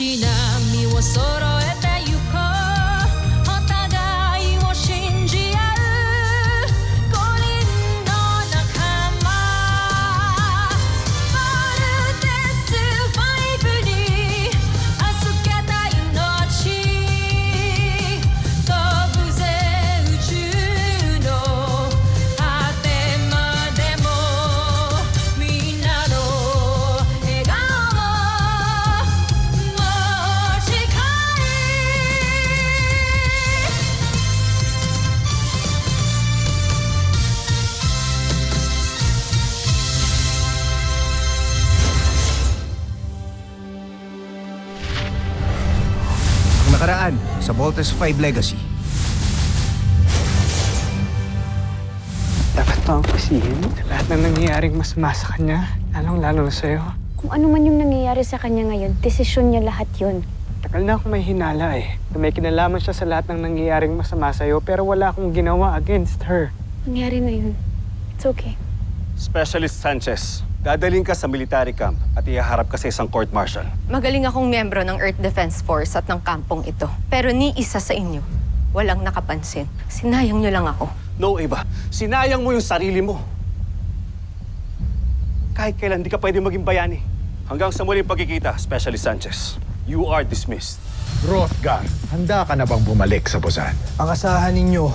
し波を揃えてゆこうお互いを信じ合う五人の仲間バルテス5に預けた命飛ぶぜ宇宙の果てまでもみんなの笑顔も近いAng nakaraan sa Voltes 5 Legacy. Dapat pa ang pasihin sa lahat ng nangyayaring masama sa kanya, lalong-lalo na sa'yo. Kung ano man yung nangyayari sa kanya ngayon, desisyon niya lahat yun. Tagal na akong may hinala na may kinalaman siya sa lahat ng nangyayaring masama sa'yo pero wala akong ginawa against her. Nangyari na yun. It's okay. Specialist Sanchez, dadaling ka sa military camp at ihaharap ka sa isang court-martial. Magaling akong miyembro ng Earth Defense Force at ng kampong ito. Pero ni isa sa inyo, walang nakapansin. Sinayang niyo lang ako. No, Eva. Sinayang mo yung sarili mo. Kahit kailan, di ka pwede maging bayani. Hanggang sa muling pagkikita, Specialist Sanchez, you are dismissed. Rothgar, handa ka na bang bumalik sa Busan? Ang asahan ninyo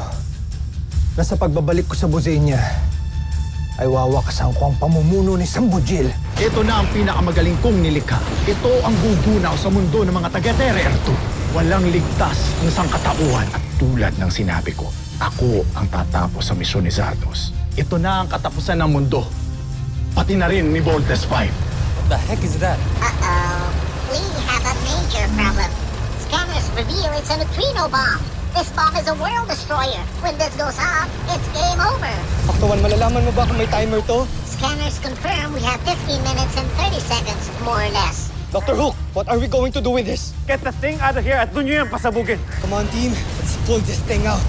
na sa pagbabalik ko sa Bosenia ay wawakasan ko ang pamumuno ni Sambujil. Ito na ang pinakamagaling kong nilikha. Ito ang gugunaw sa mundo ng mga taga-Tererto. Walang ligtas ang sangkatauhan. At tulad ng sinabi ko, ako ang tatapos sa misyon ni Zardos. Ito na ang katapusan ng mundo. Pati na rin ni Voltes 5. The heck is that? Uh-oh. We have a major problem. Scanners reveal it's a neutrino bomb. This bomb is a world destroyer. When this goes off, it's game over. Aktuan, malalaman mo ba kung may timer to? Scanners confirm we have 15 minutes and 30 seconds, more or less. Dr. Hook, what are we going to do with this? Get the thing out of here at doon nyo yan pasabugin. Come on, team. Let's pull this thing out.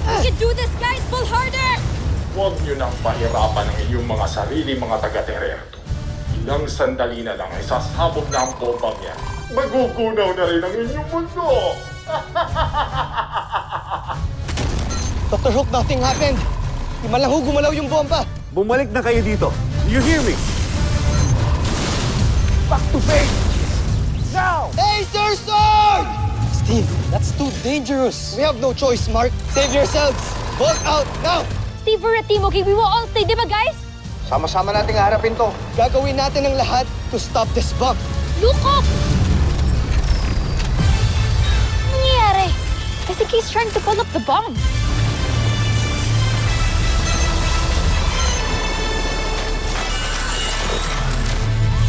We can do this, guys! Pull harder! Huwag niyo nang pahirapan ang inyong mga sarili mga taga-Tererto. Ilang sandali na lang ay sasabog na ang bombang yan. Magugunaw na rin ang inyong mundo! Dr. Hook, nothing happened. Di man lang ho gumalaw yung bomba. Bumalik na kayo dito. You hear me? Back to base! Now! Laser sword! Steve, that's too dangerous. We have no choice, Mark. Save yourselves. Bolt out, now! Steve, we're a team, okay? We will all stay, di ba, guys? Sama-sama nating harapin to. Gagawin natin ang lahat to stop this bomb. Look up! Ano nangyayari? I think he's trying to pull up the bomb.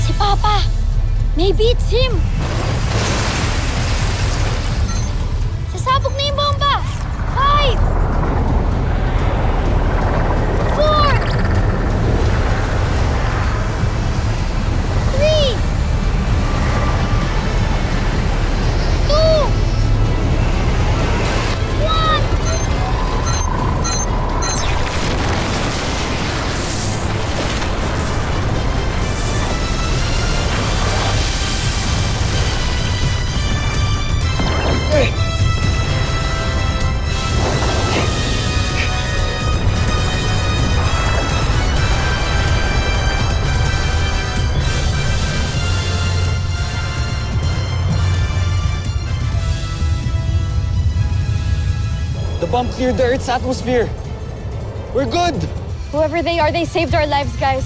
Si Papa! Maybe it's him! Sasabog na yung bomba! 5! 4! 3! 2! 1! The bomb cleared the Earth's atmosphere. We're good. Whoever they are, they saved our lives, guys.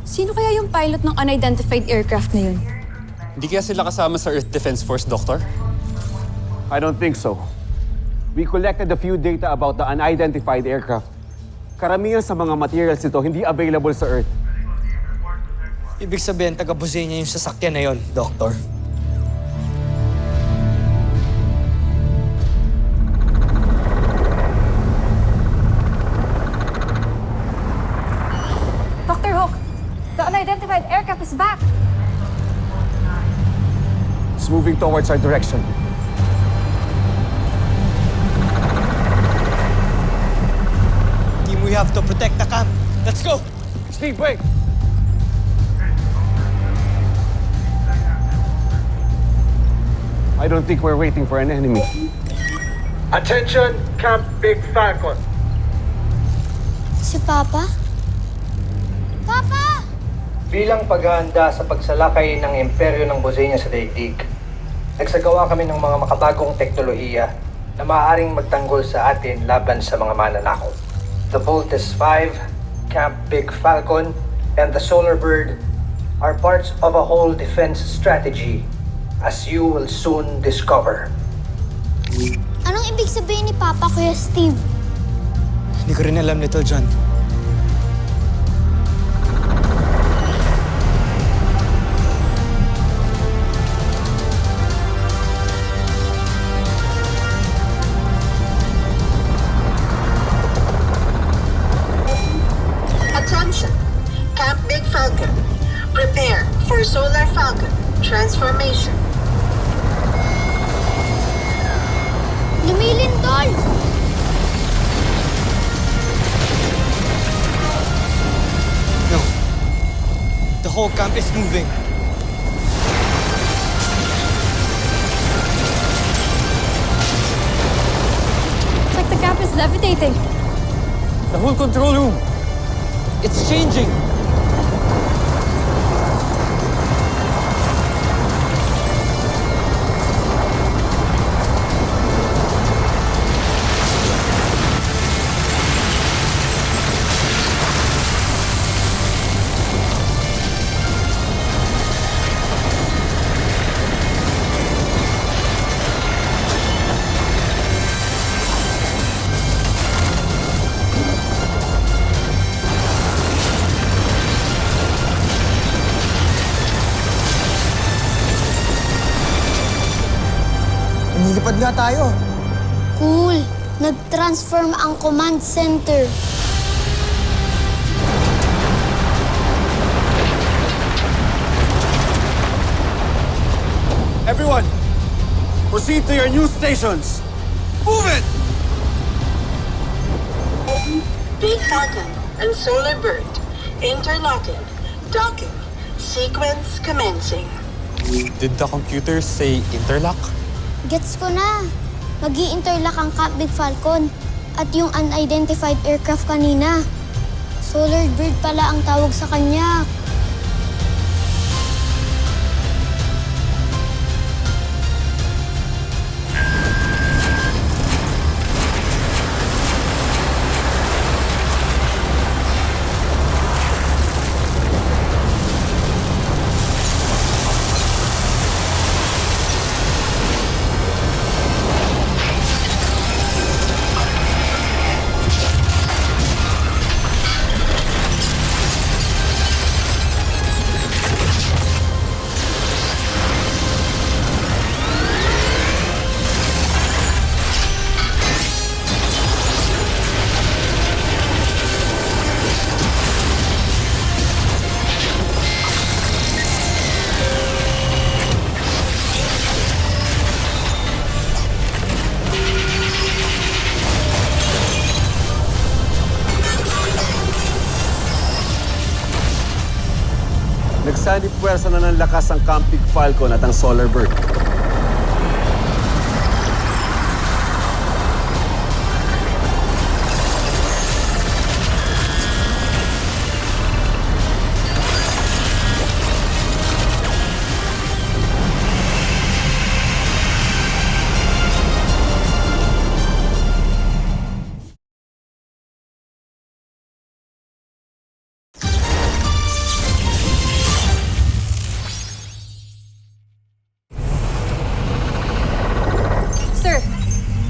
Sino kaya yung pilot ng unidentified aircraft na yun? Hindi kaya sila kasama sa Earth Defense Force, Doctor? I don't think so. We collected a few data about the unidentified aircraft. Karamihan sa mga materials nito hindi available sa Earth. Ibig sabihin, taga-Bosenia yung sasakyan na yon, Doctor. Dr. Hook, the unidentified aircraft is back. moving towards our direction. Team, we have to protect the camp. Let's go! Steve, wait! I don't think we're waiting for an enemy. Attention, Camp Big Falcon. Si Papa? Papa! Bilang paghahanda sa pagsalakay ng imperyo ng Bosenia sa daigdig, nagsagawa kami ng mga makabagong teknolohiya na maaaring magtanggol sa atin laban sa mga mananakop. The Voltes 5, Camp Big Falcon, and the Solar Bird are parts of a whole defense strategy, as you will soon discover. Anong ibig sabihin ni Papa, Kuya Steve? Hindi ko rin alam, Little John. Attention! Camp Big Falcon. Prepare for Solar Falcon transformation. Lumilindol! No. The whole camp is moving. It's like the camp is levitating. The whole control room. It's changing. Nilipad nga tayo. Cool. Nag-transform ang command center. Everyone, proceed to your new stations. Move it! Big Falcon and Solar Bird. Interlocking. Docking. Sequence commencing. Did the computer say interlock? Gets ko na. Mag-i-interlock ang Camp Big Falcon at yung unidentified aircraft kanina. Solar Bird pala ang tawag sa kanya. Nagsanib puwersa na ng lakas ang Camp Big Falcon at ang Solar Bird.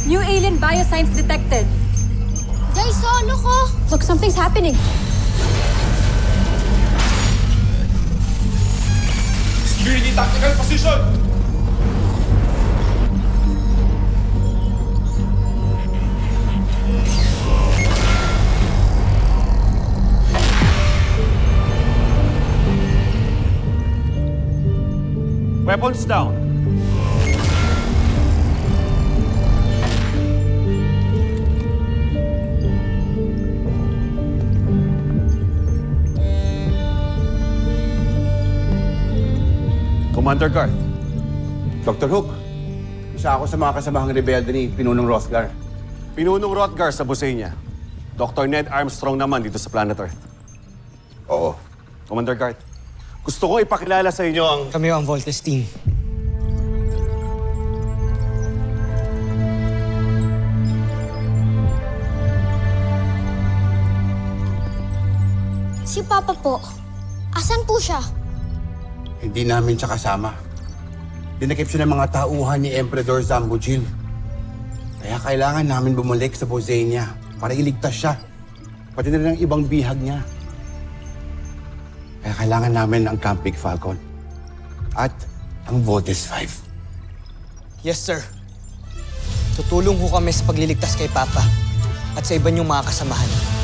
New alien biosigns detected. Jay, solo ko! Look, something's happening. Security tactical position! Weapons down. Commander Garth. Dr. Hook, isa ako sa mga kasamahang rebelde ni Pinunong Rothgar. Pinunong Rothgar sa Busenya. Dr. Ned Armstrong naman dito sa Planet Earth. Oo. Commander Garth, gusto ko ipakilala sa inyo ang... Kami ang Voltes team. Si Papa po, asan po siya? Hindi namin siya kasama. Dinakip siya ng mga tauhan ni Emperador Zambujil. Kaya kailangan namin bumalik sa Bosenia para iligtas siya. Pati na rin ang ibang bihag niya. Kaya kailangan namin ang Camp Big Falcon. At ang Voltes 5. Yes, sir. Tutulong ho kami sa pagliligtas kay Papa at sa iba niyong mga kasamahan.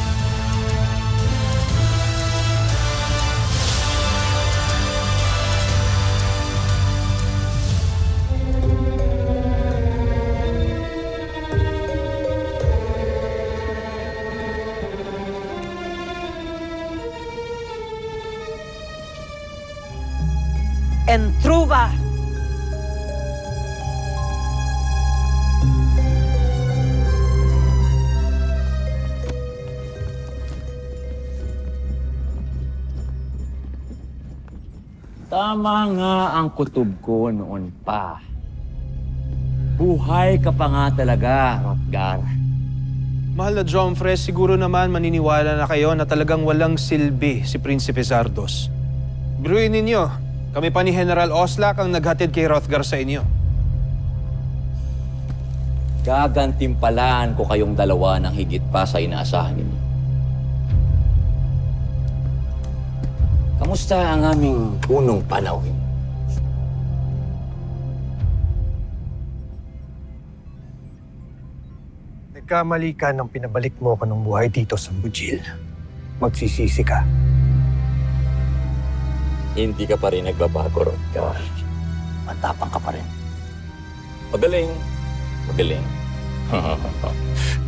Entruva! Tama nga ang kutob ko noon pa. Buhay ka pa nga talaga, Rothgar. Mahal na Jomfre, siguro naman maniniwala na kayo na talagang walang silbi si Prinsipe Zardos. Biruin ninyo, kami pa ni General Oslak ang naghatid kay Rothgar sa inyo. Gagantimpalaan ko kayong dalawa ng higit pa sa inaasahan ninyo. Kamusta ang aming unong panahon? Nagkamali ka nang pinabalik mo ko ng buhay dito sa Bujil. Magsisisi ka. Hindi ka pa rin nagbabago, Rothgar. Matapang ka pa rin. Magaling. Magaling.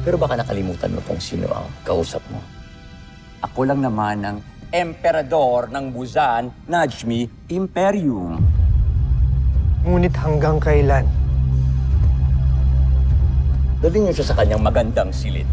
Pero baka nakalimutan mo kung sino ang kausap mo. Ako lang naman ang Emperador ng Buzan, Najmi Imperium. Ngunit hanggang kailan? Dalhin niyo siya sa kanyang magandang silid.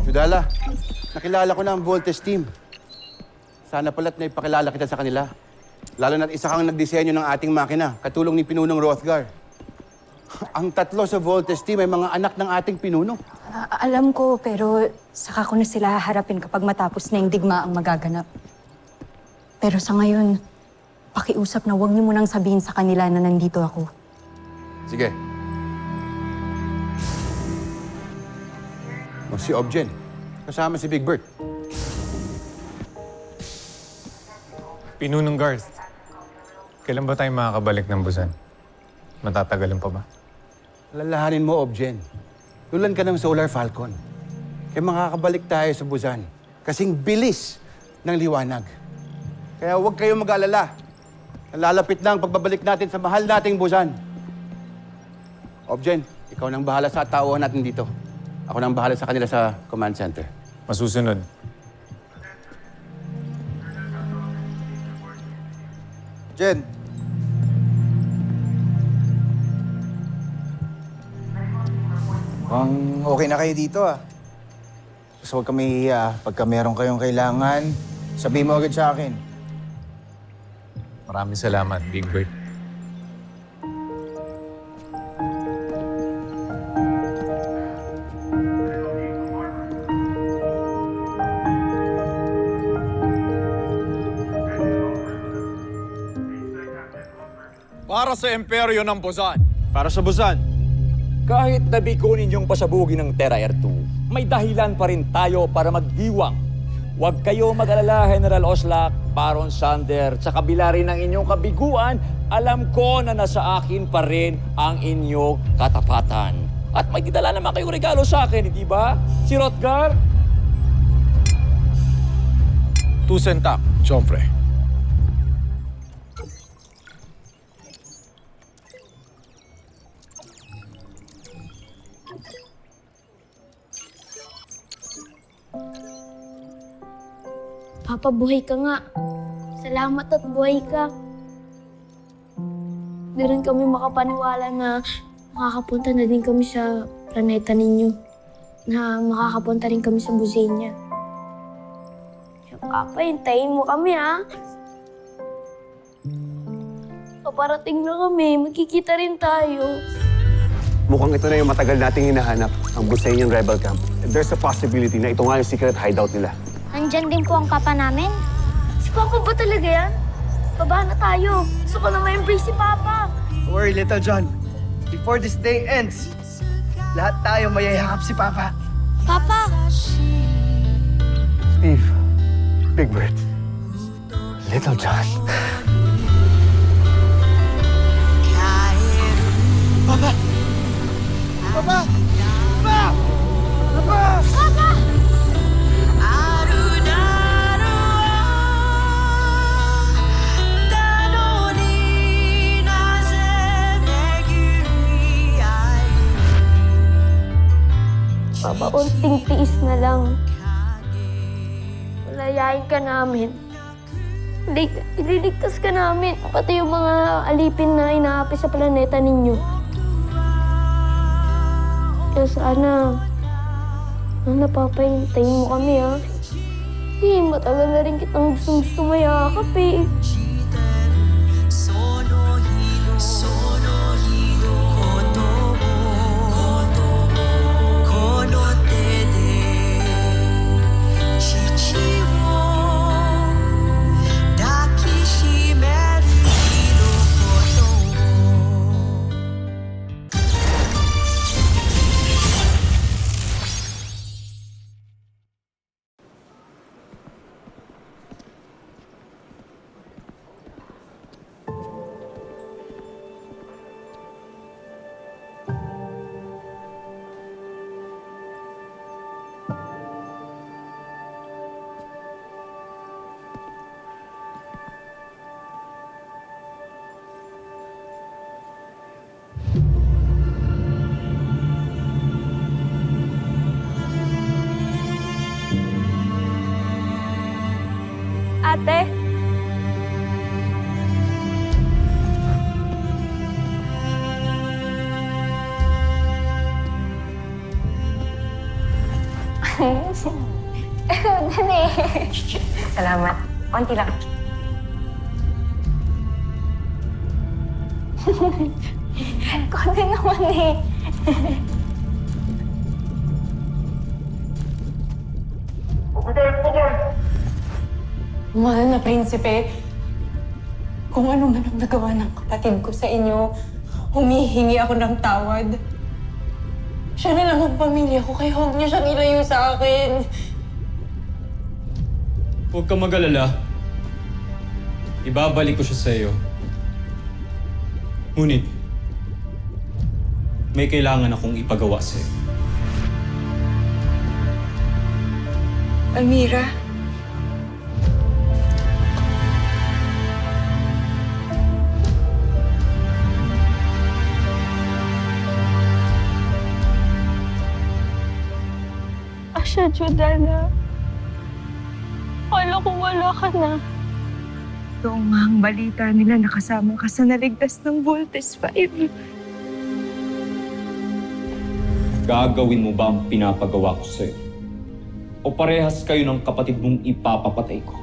Judala, nakilala ko na ang Voltes team. Sana pala't naipakilala kita sa kanila. Lalo na't isa kang nagdisenyo ng ating makina, katulong ni Pinunong Rothgar. Ang tatlo sa Voltes team ay mga anak ng ating pinuno. Alam ko, pero saka ko na sila harapin kapag matapos na yung digma ang magaganap. Pero sa ngayon, pakiusap na huwag niyo munang sabihin sa kanila na nandito ako. Sige. O si Objen, kasama si Big Bert. Pinunong Garth, kailan ba tayo makakabalik ng Busan? Matatagalan pa ba? Lalahanin mo, Objen. Tulan ka ng Solar Falcon. Kaya makakabalik tayo sa Busan. Kasing bilis ng liwanag. Kaya huwag kayong mag-alala. Lalapit na ang pagbabalik natin sa mahal nating Busan. Objen, ikaw nang bahala sa tauhan natin dito. Ako nang bahala sa kanila sa command center. Masusunod. Jen. Mukhang okay na kayo dito ah. Basta huwag kami hiya. Pagka meron kayong kailangan, sabihin mo agad sa akin. Maraming salamat, Big Bird. Para sa imperyo ng Busan. Para sa Busan. Kahit nabiko ninyong pasabugin ng Terra Air 2, may dahilan pa rin tayo para magdiwang. Huwag kayo mag-alala, General Oslak, Baron Sander. Sa kabila rin ng inyong kabiguan, alam ko na nasa akin pa rin ang inyong katapatan. At may didala naman kayong regalo sa akin, hindi ba? Si Rotgar? Tusentak, Chomfre. Papa, buhay ka nga. Salamat at buhay ka. Di rin kami makapaniwala na makakapunta na din kami sa planeta ninyo. Na makakapunta rin kami sa Buzenia. Kaya Papa, hintayin mo kami ha. Paparating na kami, magkikita rin tayo. Mukhang ito na yung matagal nating hinahanap, ang Busenian Rebel Camp. And there's a possibility na ito nga yung secret hideout nila. Nandyan din po ang kapa namin. Si Papa ba talaga yan? Baba na tayo. Gusto ko na ma-embrace si Papa. Don't worry, Little John. Before this day ends, lahat tayo mayayakap si Papa. Papa! Steve, Big Bird, Little John. Papa! Papa! Papa! Papa! Papa! Papa, unting tiis na lang. Malayain ka namin. Ililigtas ka namin. Pati yung mga alipin na inaapi sa planeta ninyo. Kaya sana Papa, hintayin mo kami, ha? Matagal na rin kitang gusto mayakap, eh. Ate? Dali. Salamat. Konti lang. Konti naman, eh. Mahal na prinsipe, kung ano man ang nagawa ng kapatid ko sa inyo, humihingi ako ng tawad. Siya na lang ang pamilya ko, kaya huwag niyo siyang ilayo sa akin. Huwag ka mag-alala. Ibabalik ko siya sa iyo. Ngunit, may kailangan akong ipagawa sa iyo. Amira? Asya, Jordana. Akala ko wala ka na. Ito nga ang balita nila, nakasama ka sa naligtas ng Voltes 5. Gagawin mo ba ang pinapagawa ko sa iyo? O parehas kayo ng kapatid mong ipapapatay ko?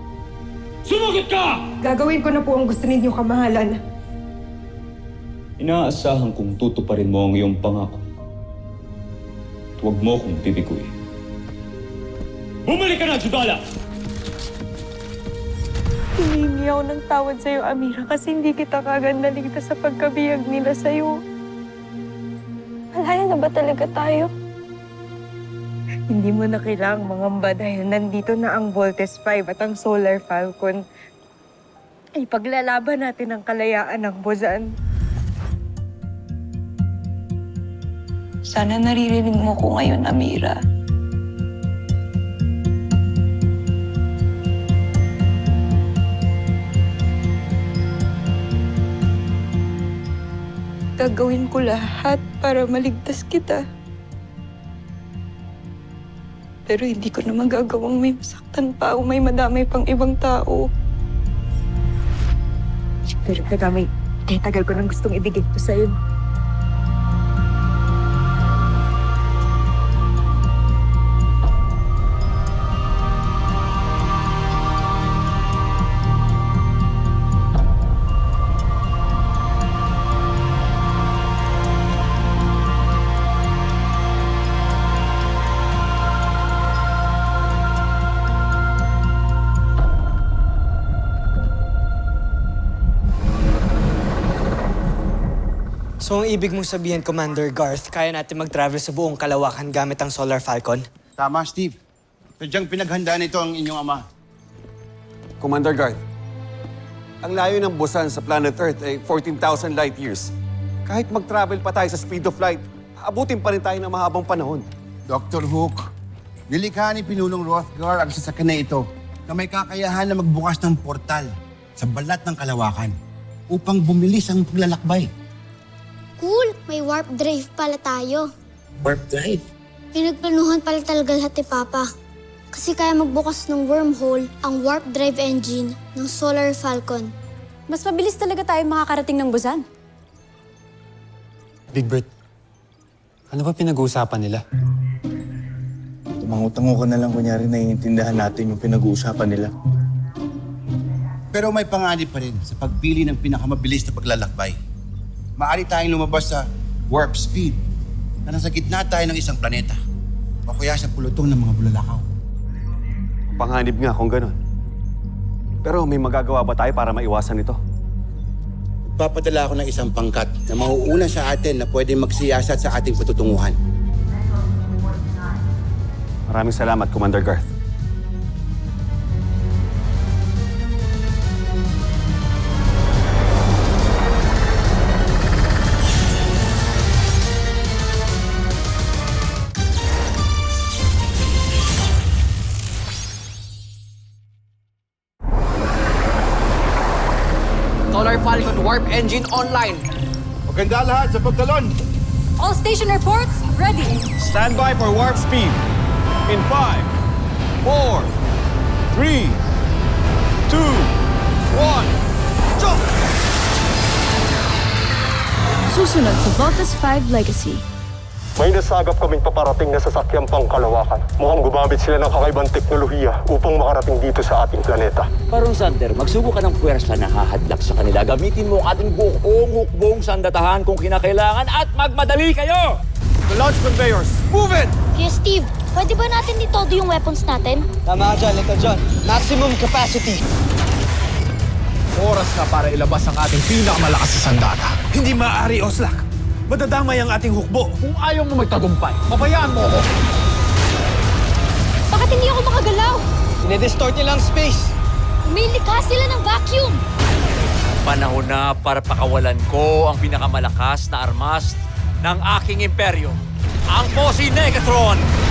Sumagot ka! Gagawin ko na po ang gusto ninyo, kamahalan. Inaasahan kong tutuparin mo ang iyong pangako. Huwag mo akong bibiguin. Bumalik ka na, Judala! Hihingi ako ng tawad sa'yo, Amira, kasi hindi kita kagad naligtas sa pagkabiyag nila sa'yo. Malaya na ba talaga tayo? Hindi mo na kailangang mangamba dahil nandito na ang Voltes 5 at ang Solar Falcon. Ipaglalaban natin ang kalayaan ng Buzan. Sana naririnig mo ko ngayon, Amira. Gagawin ko lahat para maligtas kita. Pero hindi ko na magagawang may masaktan pa o may madamay pang ibang tao. Pero kaya tagal ko nang gustong ibigay ito sa'yo. So, ang ibig mong sabihin, Commander Garth, kaya natin mag-travel sa buong kalawakan gamit ang Solar Falcon? Tama, Steve. Sadyang pinaghandaan ito ang inyong ama. Commander Garth, ang layo ng Busan sa planet Earth ay 14,000 light years. Kahit mag-travel pa tayo sa speed of light, abutin pa rin tayo ng mahabang panahon. Dr. Hook, nilikha ni Pinulong Rothgar ang sasakyan na ito na may kakayahan na magbukas ng portal sa balat ng kalawakan upang bumilis ang paglalakbay. Cool! May warp drive pala tayo. Warp drive? Pinagplanuhan pala talaga lahat ni Papa. Kasi kaya magbukas ng wormhole ang warp drive engine ng Solar Falcon. Mas mabilis talaga tayo makakarating ng Busan. Big Bird, ano ba pinag-uusapan nila? Tumango-tango ka na lang, kunyari naiintindihan natin yung pinag-uusapan nila. Pero may panganib pa rin sa pagpili ng pinakamabilis na paglalakbay. Maaari tayong lumabas sa warp speed na nasa gitna tayo ng isang planeta o kaya sa pulutong ng mga bulalakaw. Panganib nga kung ganun. Pero may magagawa ba tayo para maiwasan ito? Papadala ako ng isang pangkat na mauuna sa atin na pwede magsiyasat sa ating patutunguhan. Maraming salamat, Commander Garth. Solar Falcon Warp Engine online. Maganda lahat sa pagtalon. All station reports, ready. Stand by for warp speed. In 5, 4, 3, 2, 1, jump! Susunod sa Voltes 5 Legacy. May nasagap kaming paparating na sasakyang pangkalawakan. Mukhang gumamit sila ng kakaibang teknolohiya upang makarating dito sa ating planeta. Parang Sander, magsubo ka ng puwersa na hahadlak sa kanila. Gamitin mo ang ating buong hukbong sandatahan kung kinakailangan at magmadali kayo! The launch conveyors, move it! Kuya Steve, pwede ba natin itodo yung weapons natin? Tama ka dyan, Lito John. Maximum capacity. Oras na para ilabas ang ating pinakamalakas na sandata. Hindi maaari, Oslak. Madadamay ang ating hukbo. Kung ayaw mo magtagumpay, pabayaan mo ako. Bakit hindi ako makagalaw? Dinidistort nila ang space. Umilikha sila ng vacuum. Panahon na para pakawalan ko ang pinakamalakas na armas ng aking imperyo, ang Posi Negatron!